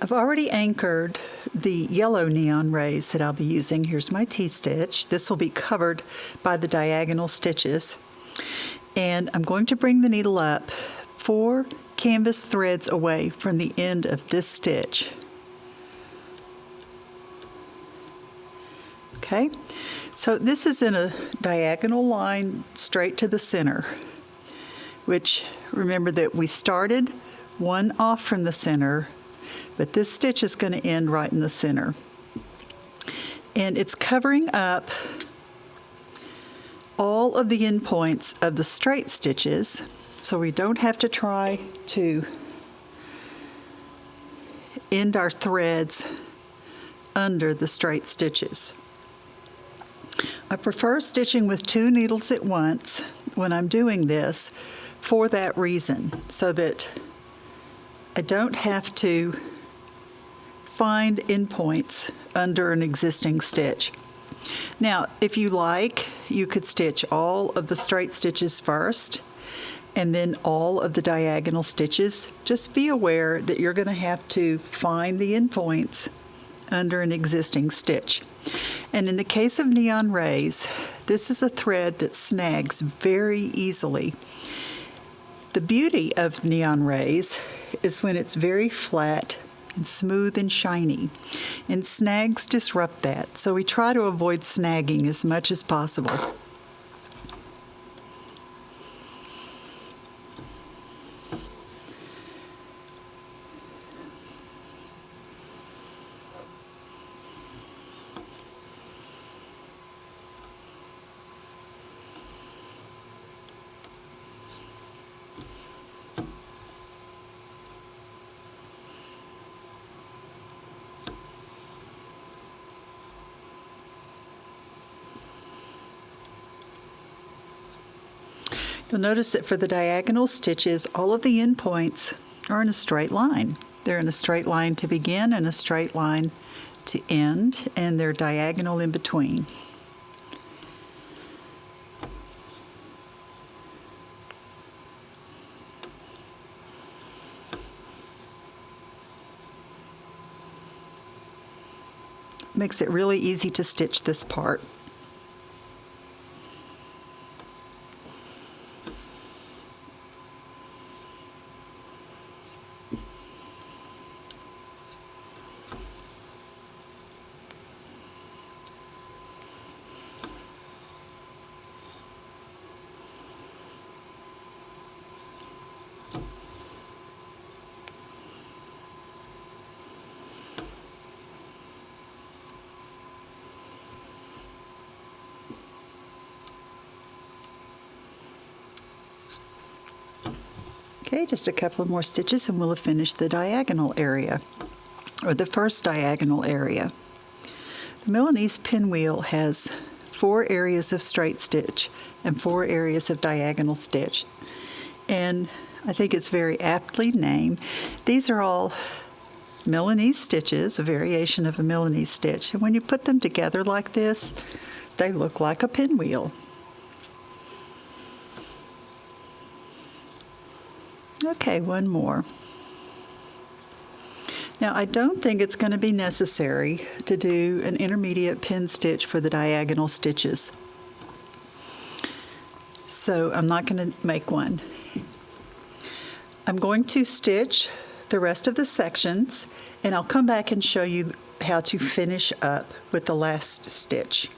I've already anchored the yellow neon rays that I'll be using. Here's my T-stitch. This will be covered by the diagonal stitches. And I'm going to bring the needle up 4 canvas threads away from the end of this stitch. Okay, so this is in a diagonal line straight to the center, which remember that we started one off from the center, but this stitch is going to end right in the center. And it's covering up all of the end points of the straight stitches, so we don't have to try to end our threads under the straight stitches. I prefer stitching with 2 needles at once when I'm doing this for that reason, so that I don't have to find endpoints under an existing stitch. Now, if you like, you could stitch all of the straight stitches first and then all of the diagonal stitches. Just be aware that you're going to have to find the endpoints under an existing stitch. And in the case of neon rays, this is a thread that snags very easily. The beauty of neon rays is when it's very flat and smooth and shiny, and snags disrupt that, so we try to avoid snagging as much as possible. You'll notice that for the diagonal stitches, all of the end points are in a straight line. They're in a straight line to begin and a straight line to end, and they're diagonal in between. Makes it really easy to stitch this part. Okay, just a couple of more stitches and we'll have finished the diagonal area, or the first diagonal area. The Milanese Pinwheel has 4 areas of straight stitch and 4 areas of diagonal stitch. And I think it's very aptly named. These are all Milanese stitches, a variation of a Milanese stitch. And when you put them together like this, they look like a pinwheel. Okay, one more. Now, I don't think it's going to be necessary to do an intermediate pin stitch for the diagonal stitches, so I'm not going to make one. I'm going to stitch the rest of the sections, and I'll come back and show you how to finish up with the last stitch.